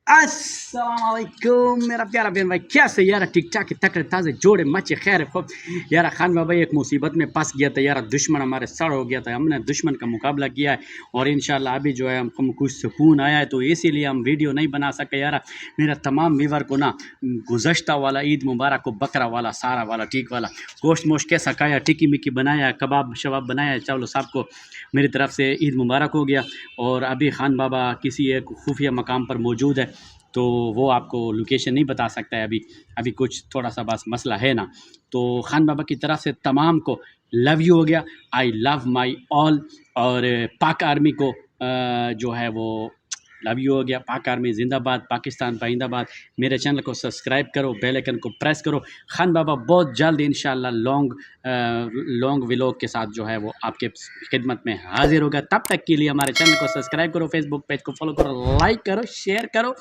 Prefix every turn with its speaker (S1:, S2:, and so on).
S1: السلام علیکم میرا پیارا بہن بھائی، کیسے یار؟ ٹک ٹاک کے تکڑے تازے جوڑے مچے خیر خوب یار۔ خان بابا ایک مصیبت میں پھنس گیا تھا یار، دشمن ہمارے سڑ ہو گیا تھا، ہم نے دشمن کا مقابلہ کیا ہے اور انشاءاللہ ابھی جو ہے ہم کو کچھ سکون آیا ہے، تو اسی لیے ہم ویڈیو نہیں بنا سکے یار۔ میرا تمام ویور کو نا گزشتہ والا عید مبارک کو، بکرا والا، سارا والا، ٹھیک والا، گوشت موشت کیسا کھایا، ٹکی مکی بنایا، کباب شباب بنایا، چلو سب کو میری طرف سے عید مبارک ہو گیا۔ اور ابھی خان بابا کسی ایک خفیہ مقام پر موجود ہے، تو وہ آپ کو لوکیشن نہیں بتا سکتا ہے ابھی کچھ تھوڑا سا بس مسئلہ ہے نا۔ تو خان بابا کی طرف سے تمام کو لو یو ہو گیا، آئی لو مائی آل، اور پاک آرمی کو جو ہے وہ لو یو ہو گیا۔ پاک آرمی زندہ باد، پاکستان پائندہ باد۔ میرے چینل کو سبسکرائب کرو، بیل آئیکن کو پریس کرو۔ خان بابا بہت جلد انشاءاللہ لانگ ولاگ کے ساتھ جو ہے وہ آپ کے خدمت میں حاضر ہوگا۔ تب تک کے لیے ہمارے چینل کو سبسکرائب کرو، فیس بک پیج کو فالو کرو، لائک کرو، شیئر کرو۔